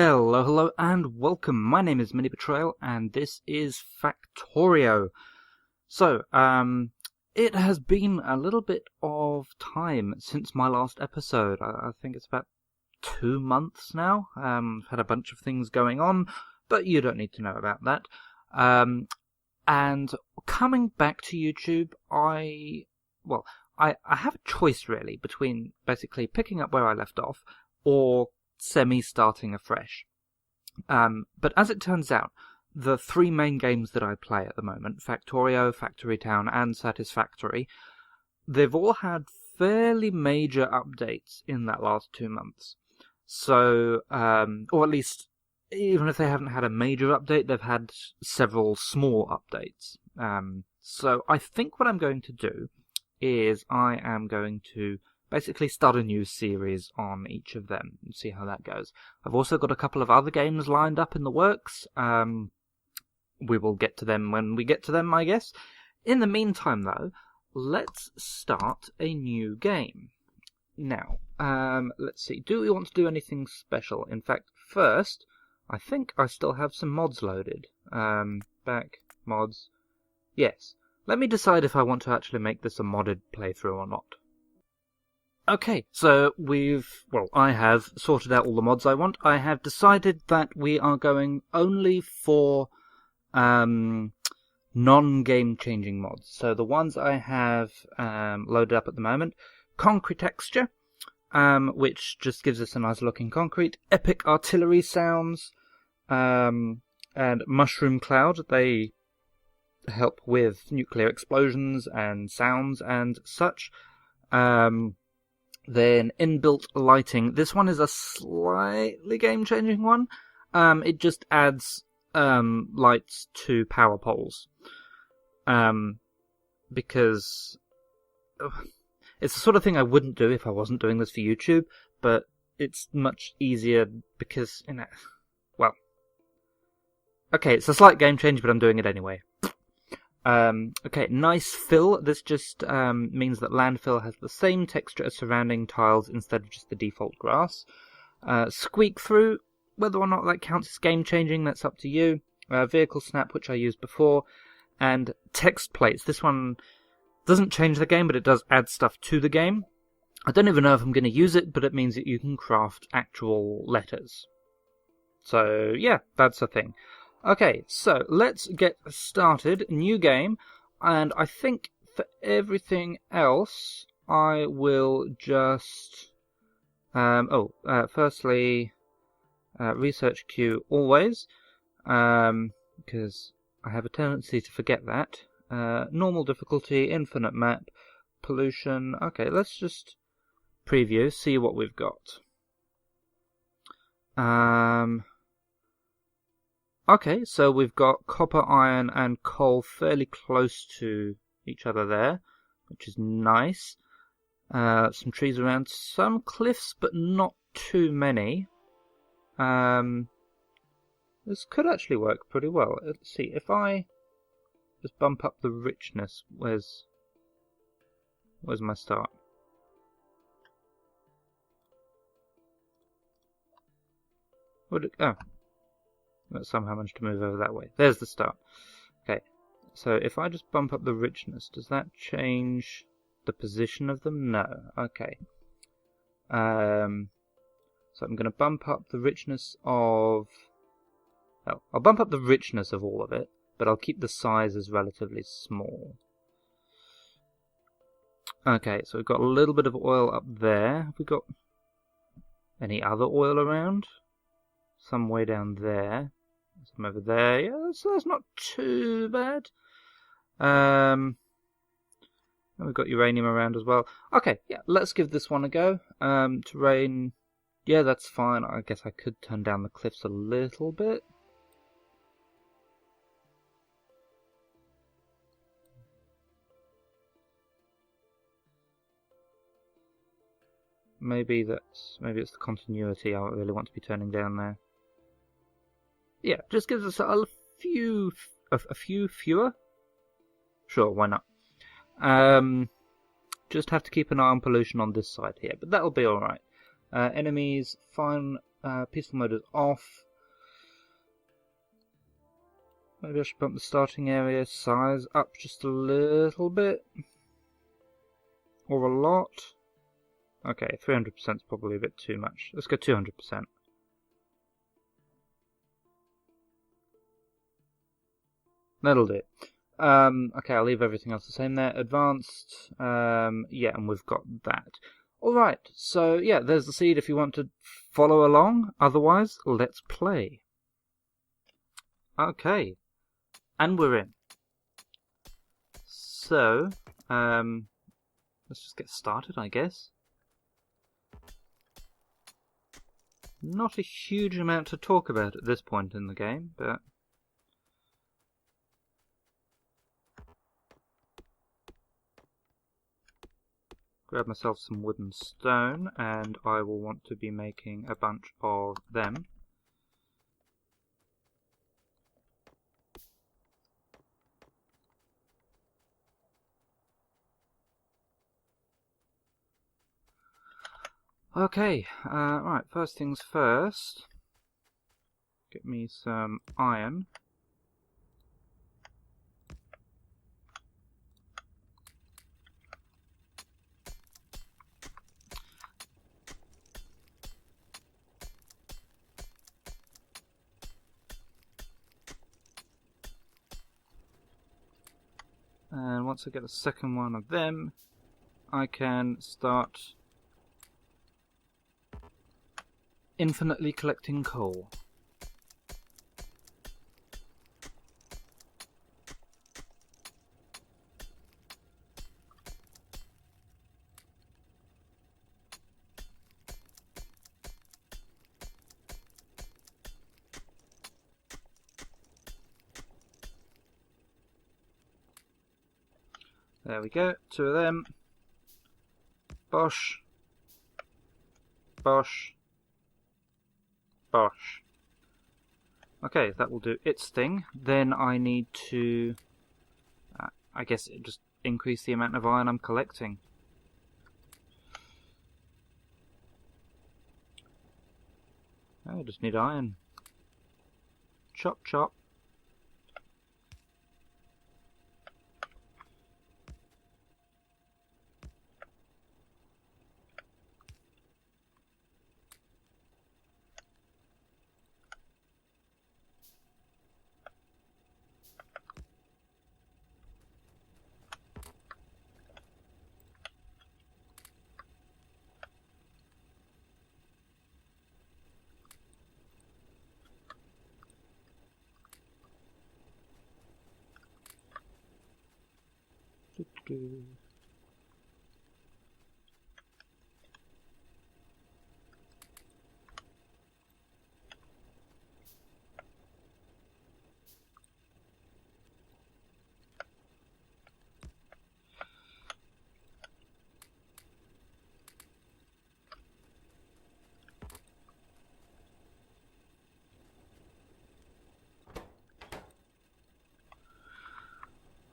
Hello, and welcome. My name is MiniBetrayal, and this is Factorio. So, it has been a little bit of time since my last episode. I think it's about 2 months now. I've had a bunch of things going on, but you don't need to know about that. And coming back to YouTube, I have a choice really between basically picking up where I left off or semi-starting afresh. But as it turns out, the 3 main games that I play at the moment, Factorio, Factory Town, and Satisfactory, they've all had fairly major updates in that last 2 months. So, or at least, even if they haven't had a major update, they've had several small updates. So I think what I'm going to do is I am going to basically start a new series on each of them and see how that goes. I've also got a couple of other games lined up in the works. We will get to them when we get to them, I guess. In the meantime, though, let's start a new game. Now, let's see. Do we want to do anything special? In fact, first, I think I still have some mods loaded. Back, mods. Yes. Let me decide if I want to actually make this a modded playthrough or not. Okay, so I have sorted out all the mods I want. I have decided that we are going only for non-game changing mods. So the ones I have loaded up at the moment: Concrete Texture, which just gives us a nice looking concrete; Epic Artillery Sounds, and Mushroom Cloud. They help with nuclear explosions and sounds and such. Then inbuilt lighting. This one is a slightly game-changing one. It just adds lights to power poles. Because it's the sort of thing I wouldn't do if I wasn't doing this for YouTube, but it's much easier because, okay, it's a slight game change, but I'm doing it anyway. Okay, nice fill. This just means that landfill has the same texture as surrounding tiles instead of just the default grass. Squeak through, whether or not that counts as game changing, that's up to you. Vehicle snap, which I used before, and text plates. This one doesn't change the game, but it does add stuff to the game. I don't even know if I'm going to use it, but it means that you can craft actual letters. So yeah, that's a thing. Okay, so let's get started. New game, and I think for everything else, I will just... firstly, research queue always, because I have a tendency to forget that. Normal difficulty, infinite map, pollution. Okay, let's just preview, see what we've got. Okay, so we've got copper, iron, and coal fairly close to each other there, which is nice. Some trees around, some cliffs, but not too many. This could actually work pretty well. Let's see, if I just bump up the richness, where's my start? That somehow managed to move over that way. There's the start. Okay, so if I just bump up the richness, does that change the position of them? No. Okay. So I'm going to bump up the richness of... Oh, I'll bump up the richness of all of it, but I'll keep the sizes relatively small. Okay, so we've got a little bit of oil up there. Have we got any other oil around? Some way down there. Some over there. Yeah, that's not too bad. We've got uranium around as well. Okay, yeah, let's give this one a go. Terrain. Yeah, that's fine. I guess I could turn down the cliffs a little bit. Maybe it's the continuity I really want to be turning down there. Yeah, just gives us a few fewer. Sure, why not? Just have to keep an eye on pollution on this side here, but that'll be alright. Enemies, fine Peaceful mode is off. Maybe I should bump the starting area size up just a little bit. Or a lot. Okay, 300% is probably a bit too much. Let's go 200%. That'll do. Okay, I'll leave everything else the same there. Advanced. Yeah, and we've got that. Alright, so yeah, there's the seed if you want to follow along. Otherwise, let's play. Okay, and we're in. So, let's just get started, I guess. Not a huge amount to talk about at this point in the game, but... grab myself some wood and stone, and I will want to be making a bunch of them. Okay, right, first things first. Get me some iron. And once I get a second one of them, I can start infinitely collecting coal. There we go, 2 of them. Bosh. Bosh. Bosh. Okay, that will do its thing. Then I need to, I guess, just increase the amount of iron I'm collecting. I just need iron. Chop chop.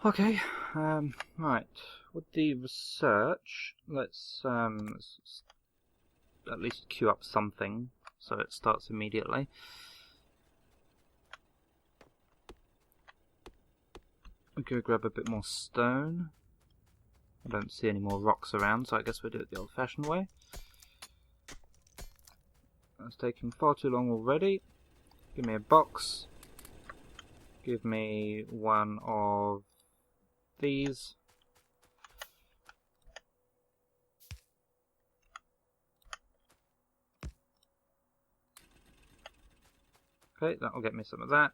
Okay, right, with the research, let's at least queue up something so it starts immediately. I'm going to grab a bit more stone. I don't see any more rocks around, so I guess we'll do it the old-fashioned way. That's taking far too long already. Give me a box. Give me one of these. Okay, that'll get me some of that.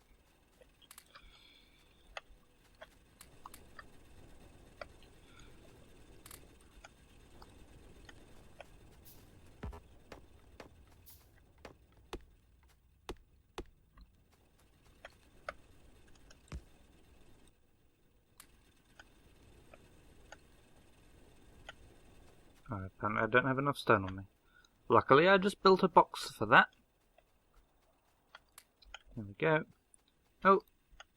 Apparently I don't have enough stone on me. Luckily I just built a box for that. There we go. Oh,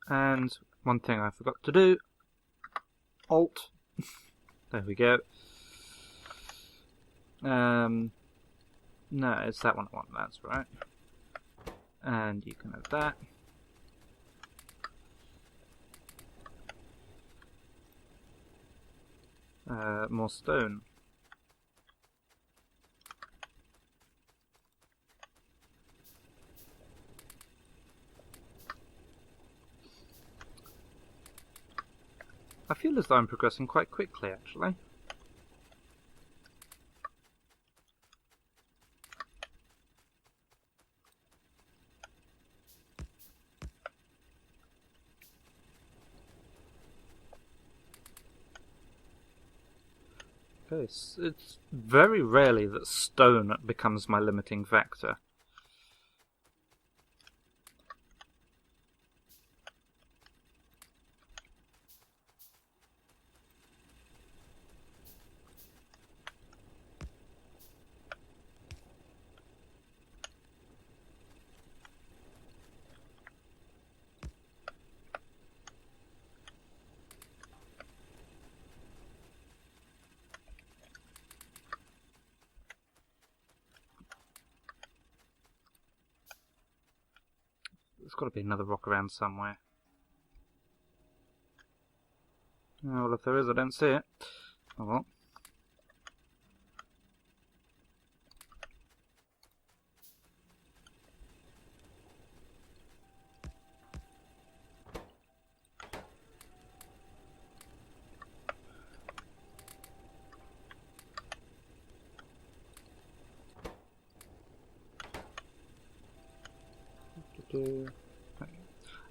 and one thing I forgot to do. Alt. There we go. No, it's that one I want, that's right. And you can have that. More stone. I feel as though I'm progressing quite quickly, actually. Okay, it's very rarely that stone becomes my limiting factor. There's got to be another rock around somewhere. Oh, well, if there is, I don't see it. Oh well.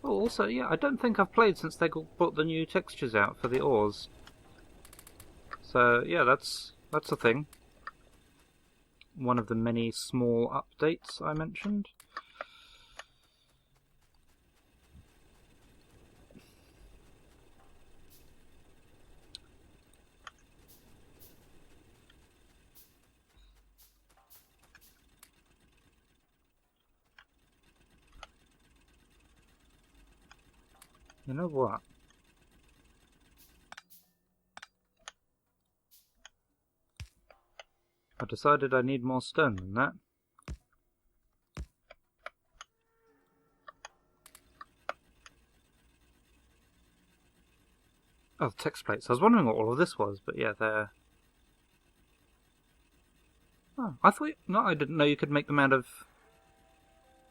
Oh, also, yeah, I don't think I've played since they brought the new textures out for the ores. So, yeah, that's a thing. One of the many small updates I mentioned. You know what? I decided I need more stone than that. Oh, the text plates. I was wondering what all of this was, but yeah, they're... Oh, I thought... No, I didn't know you could make them out of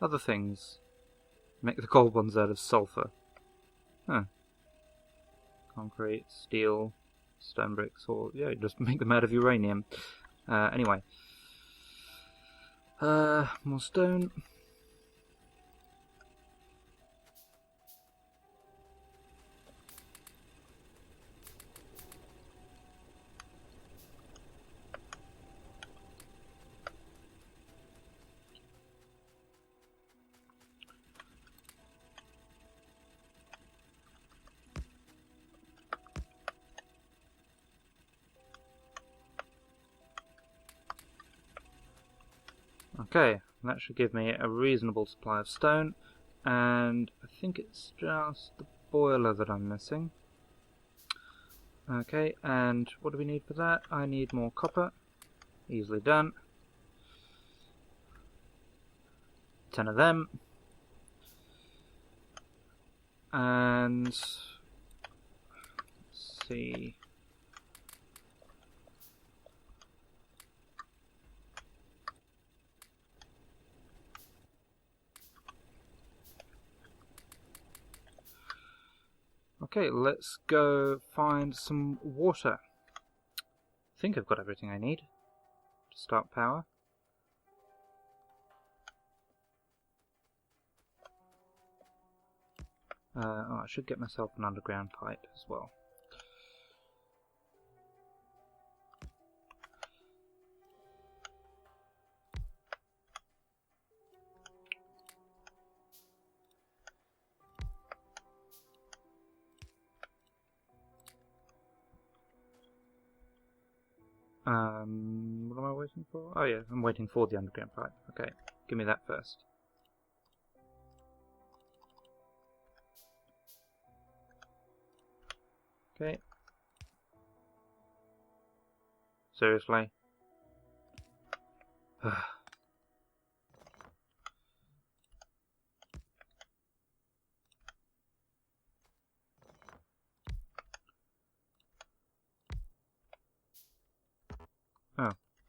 other things. Make the gold ones out of sulfur. Huh. Concrete, steel, stone bricks, or... Yeah, you just make them out of uranium. Anyway. More stone. Okay, that should give me a reasonable supply of stone, and I think it's just the boiler that I'm missing. Okay, and what do we need for that? I need more copper. Easily done. 10 of them. And... let's see... Okay, let's go find some water. I think I've got everything I need to start power. Oh, I should get myself an underground pipe as well. What am I waiting for? Oh yeah, I'm waiting for the underground pipe. Okay, give me that first. Okay. Seriously?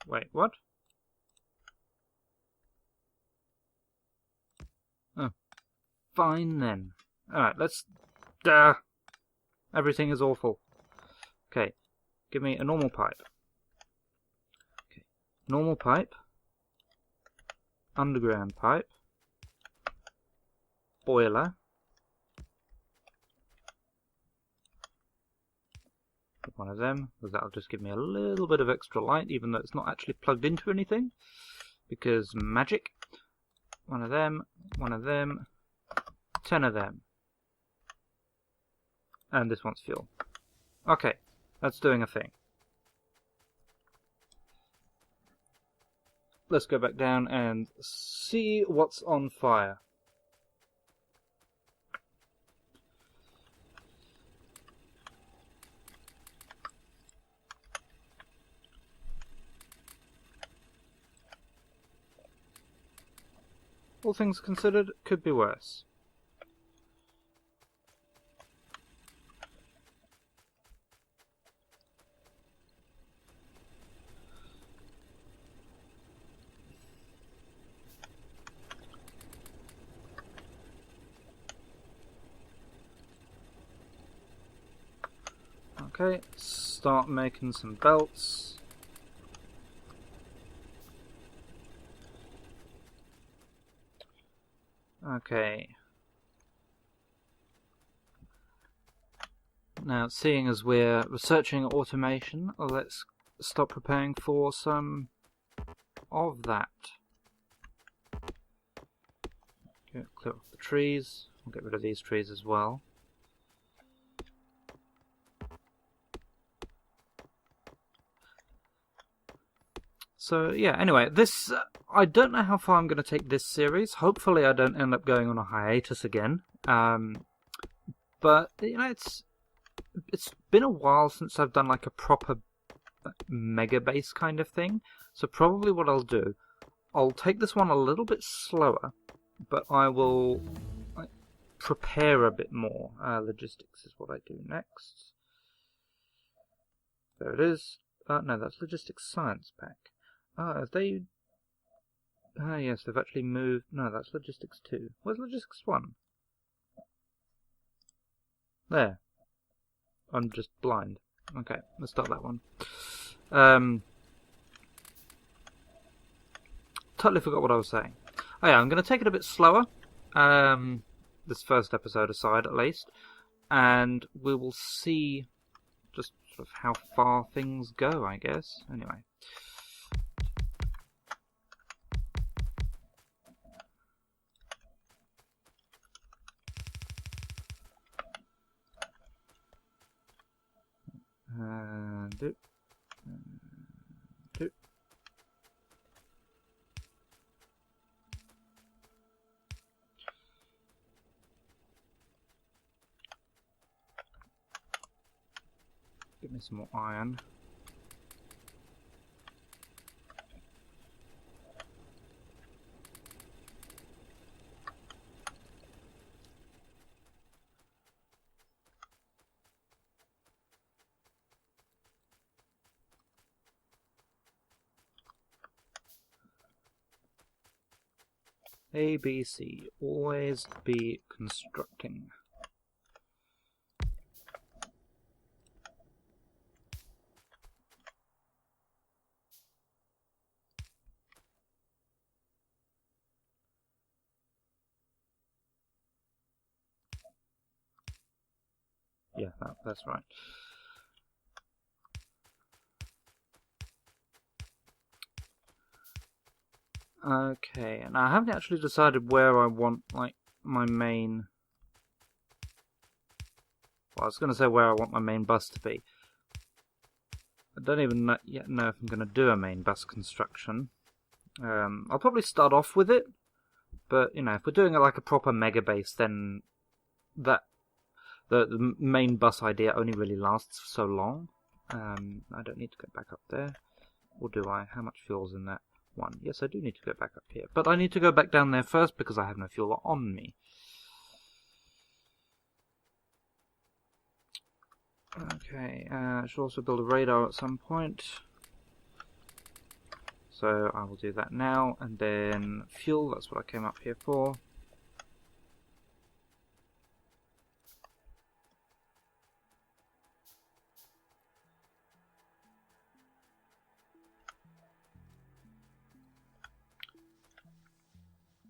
Wait, what? Oh, fine then. Alright, let's... everything is awful. Okay, give me a normal pipe. Okay, normal pipe. Underground pipe. Boiler. One of them, because that'll just give me a little bit of extra light, even though it's not actually plugged into anything, because magic. One of them, 10 of them. And this one's fuel. Okay, that's doing a thing. Let's go back down and see what's on fire. All things considered, could be worse. Okay, start making some belts. Okay. Now, seeing as we're researching automation, let's start preparing for some of that. Okay, clear off the trees. We'll get rid of these trees as well. So yeah, anyway, this I don't know how far I'm going to take this series. Hopefully I don't end up going on a hiatus again. But you know, it's been a while since I've done like a proper Megabase kind of thing. So probably what I'll do, I'll take this one a little bit slower, but I will prepare a bit more. Logistics is what I do next. There it is. No, that's Logistics Science Pack. Have they... yes, they've actually moved... No, that's Logistics 2. Where's Logistics 1? There. I'm just blind. Okay, let's start that one. Totally forgot what I was saying. Oh yeah, I'm going to take it a bit slower. This first episode aside, at least. And we will see just sort of how far things go, I guess. Anyway. Do. Give me some more iron. A, B, C. Always be constructing. Yeah, that's right. Okay, and I haven't actually decided where I want, like, my main... Well, I was going to say where I want my main bus to be. I don't even yet know if I'm going to do a main bus construction. I'll probably start off with it, but, you know, if we're doing it like a proper Megabase, then that the main bus idea only really lasts for so long. I don't need to go back up there. Or do I? How much fuel's in that? 1. Yes, I do need to go back up here. But I need to go back down there first because I have no fuel on me. Okay, I should also build a radar at some point. So I will do that now, and then fuel, that's what I came up here for.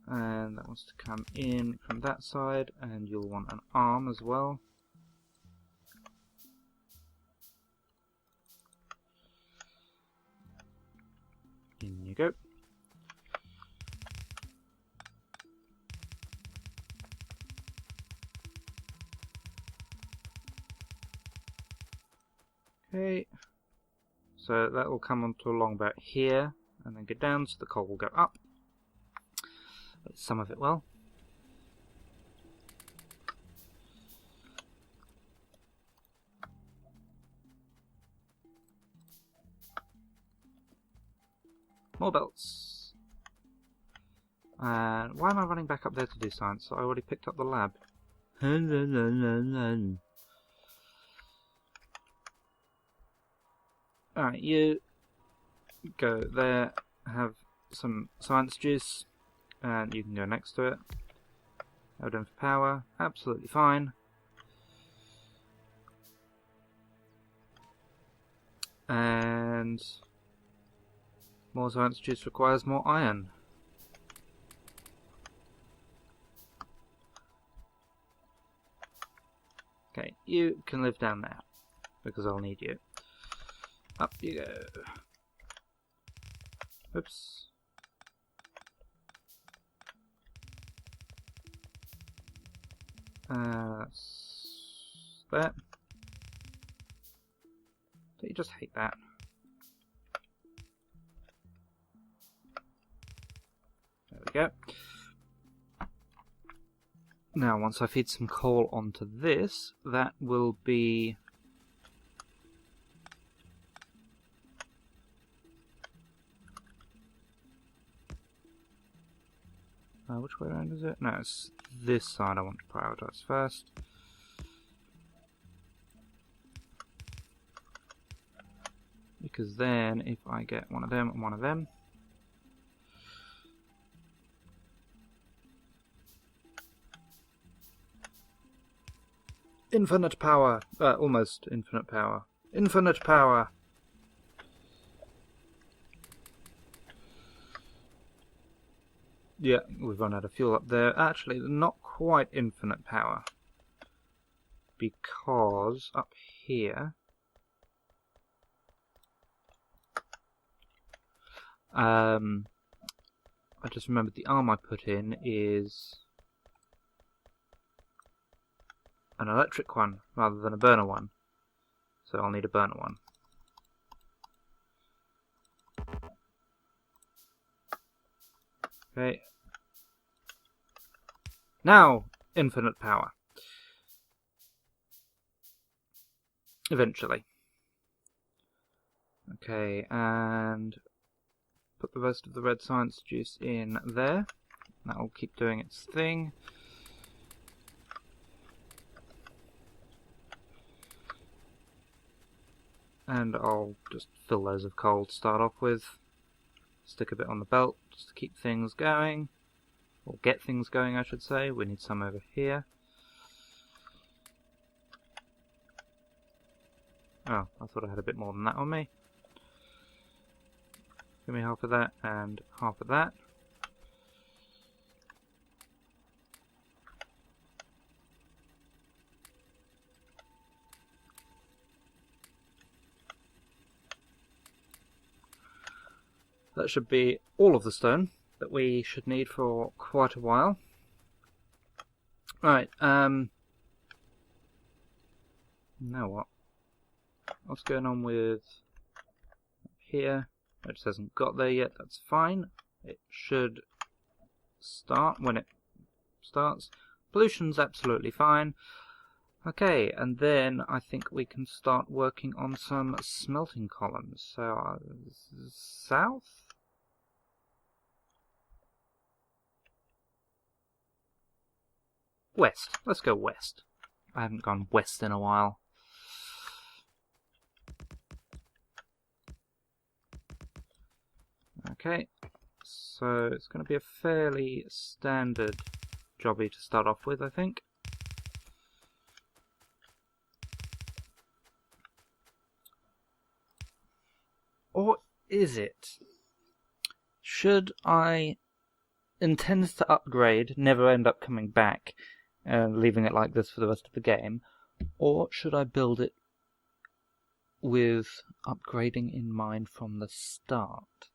And that wants to come in from that side, and you'll want an arm as well. In you go. Okay, so that will come onto along about here, and then go down, so the coal will go up. Some of it will. More belts. And why am I running back up there to do science? I already picked up the lab. Alright, you go there, have some science juice, and you can go next to it. Iodine for power, absolutely fine. And more science juice requires more iron. Okay, you can live down there, because I'll need you. Up you go. Oops. That's that. Don't you just hate that? There we go. Now, once I feed some coal onto this, that will be... which way around is it? No, it's this side I want to prioritise first. Because then, if I get one of them and one of them... Infinite power! Almost infinite power. Infinite power! Yeah, we've run out of fuel up there. Actually, not quite infinite power. Because up here... I just remembered the arm I put in is an electric one rather than a burner one. So I'll need a burner one. Okay. Now, infinite power. Eventually. Okay, and put the rest of the red science juice in there. That will keep doing its thing. And I'll just fill those of coal to start off with. Stick a bit on the belt just to keep things going. Or get things going, I should say. We need some over here. Oh, I thought I had a bit more than that on me. Give me half of that and half of that. That should be all of the stone that we should need for quite a while. Right, now what? What's going on with here? It just hasn't got there yet, that's fine. It should start when it starts. Pollution's absolutely fine. Okay, and then I think we can start working on some smelting columns. So, south? West. Let's go west. I haven't gone west in a while. Okay, so it's going to be a fairly standard jobby to start off with, I think. Or is it? Should I intend to upgrade, never end up coming back, and leaving it like this for the rest of the game, or should I build it with upgrading in mind from the start?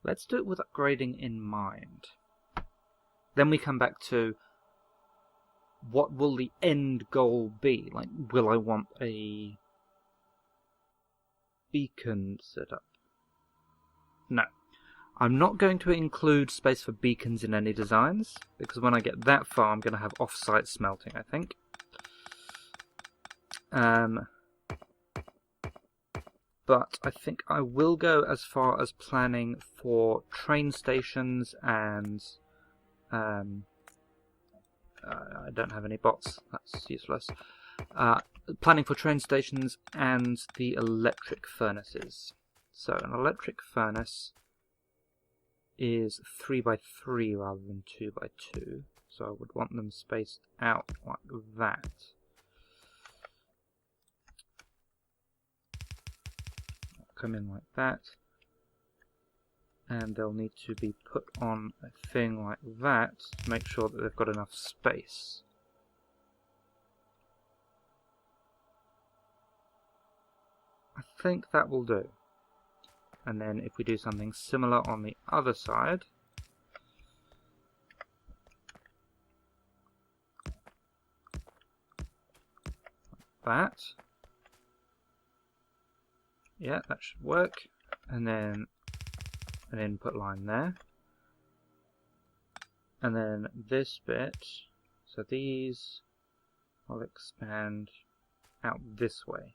Let's do it with upgrading in mind. Then we come back to what will the end goal be? Like, will I want a beacon set up? No. I'm not going to include space for beacons in any designs, because when I get that far I'm going to have off-site smelting, I think. But I think I will go as far as planning for train stations and... I don't have any bots, that's useless. Planning for train stations and the electric furnaces. So an electric furnace is 3x3 rather than 2x2, so I would want them spaced out like that. Come in like that, and they'll need to be put on a thing like that to make sure that they've got enough space. I think that will do. And then if we do something similar on the other side, like that. Yeah, that should work. And then an input line there. And then this bit, so these will expand out this way.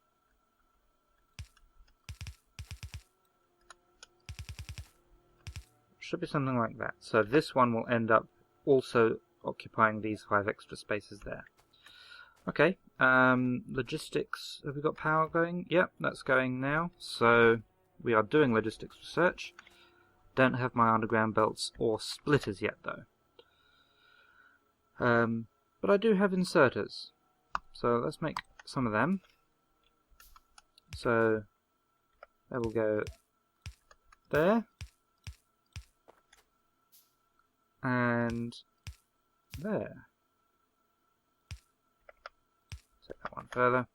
Should be something like that. So this one will end up also occupying these 5 extra spaces there. Okay, logistics, have we got power going? Yep, that's going now. So we are doing logistics research. Don't have my underground belts or splitters yet though. But I do have inserters. So let's make some of them. So they will go there. And there. Take that one further.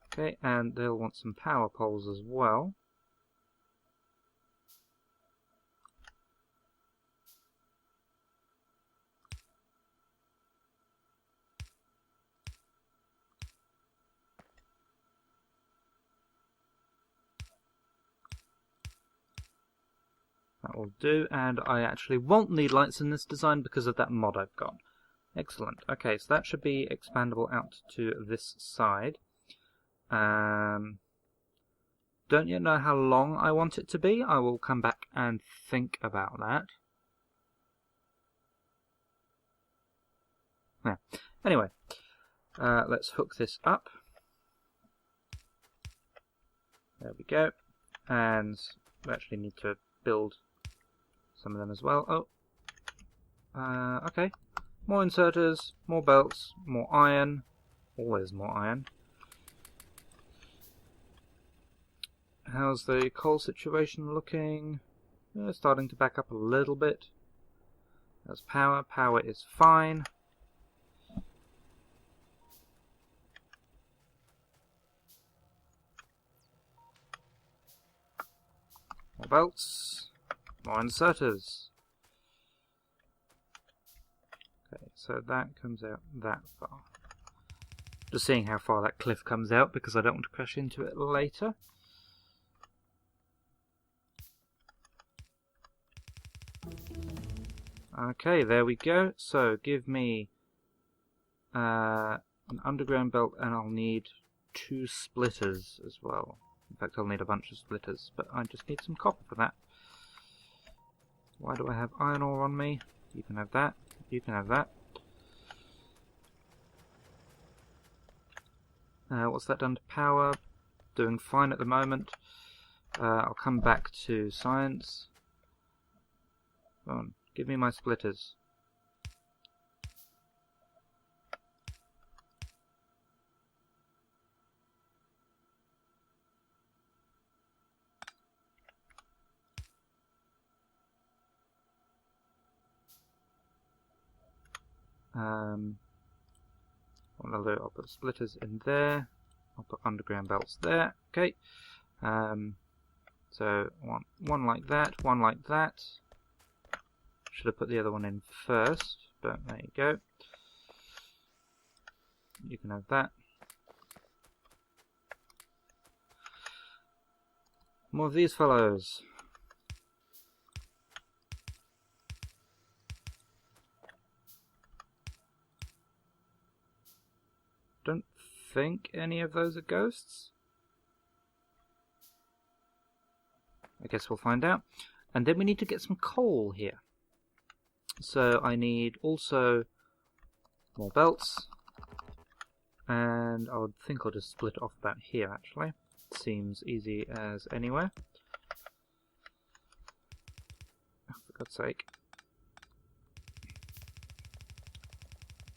Okay, and they'll want some power poles as well. That will do, and I actually won't need lights in this design because of that mod I've got. Excellent. Okay, so that should be expandable out to this side. Don't yet know how long I want it to be. I will come back and think about that. Yeah. Anyway, let's hook this up. There we go. And we actually need to build some of them as well. Oh, okay. More inserters, more belts, more iron. Always more iron. How's the coal situation looking? Starting to back up a little bit. There's power. Power is fine. More belts. More inserters. Okay, so that comes out that far. Just seeing how far that cliff comes out because I don't want to crash into it later. Okay, there we go. So give me an underground belt and I'll need 2 splitters as well. In fact, I'll need a bunch of splitters, but I just need some copper for that. Why do I have iron ore on me? You can have that. You can have that. What's that done to power? Doing fine at the moment. I'll come back to science. Come on, give me my splitters. What I'll do, I'll put splitters in there. I'll put underground belts there. Okay. So one like that, one like that. Should have put the other one in first, but there you go. You can have that. More of these fellows. Don't think any of those are ghosts. I guess we'll find out. And then we need to get some coal here. So I need also more belts. And I would think I'll just split it off about here actually. Seems easy as anywhere. Oh, for God's sake.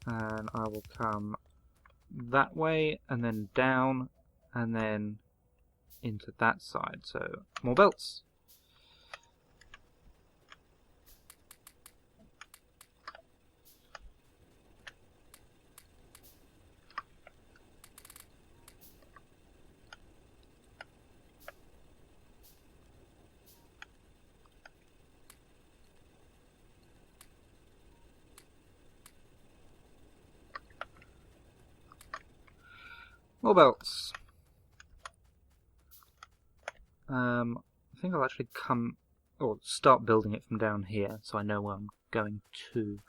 And I will come that way and then down and then into that side. So more belts. More belts. I think I'll actually start building it from down here, so I know where I'm going to.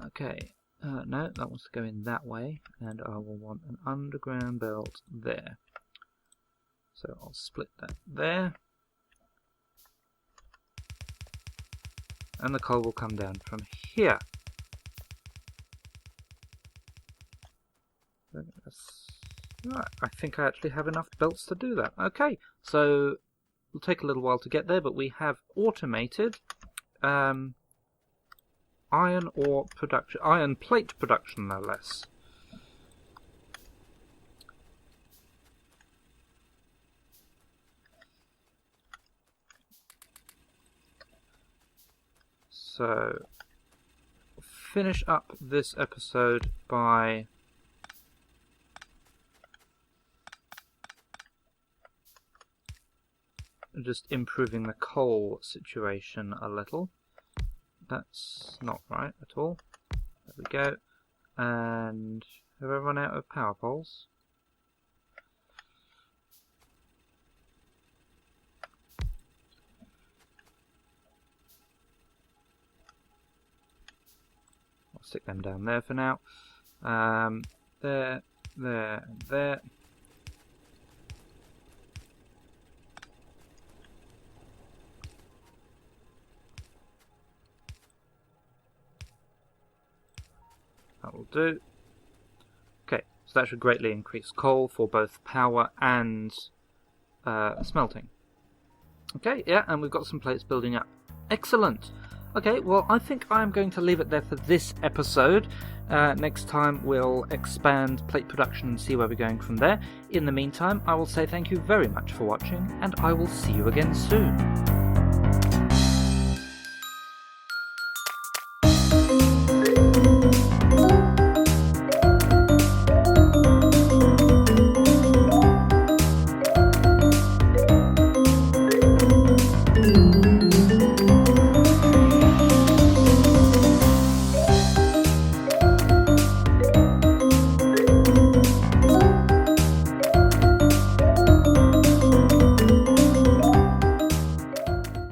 Okay, no, that wants to go in that way, and I will want an underground belt there. So I'll split that there, and the coal will come down from here. Right, I think I actually have enough belts to do that. Okay, so it'll take a little while to get there, but we have automated iron ore production, iron plate production, no less. So finish up this episode by just improving the coal situation a little. That's not right at all. There we go. And have I run out of power poles? I'll stick them down there for now. There, there, and there. That will do. Okay, so that should greatly increase coal for both power and smelting. Okay, yeah, and we've got some plates building up. Excellent! Okay, well, I think I'm going to leave it there for this episode. Next time we'll expand plate production and see where we're going from there. In the meantime, I will say thank you very much for watching, and I will see you again soon.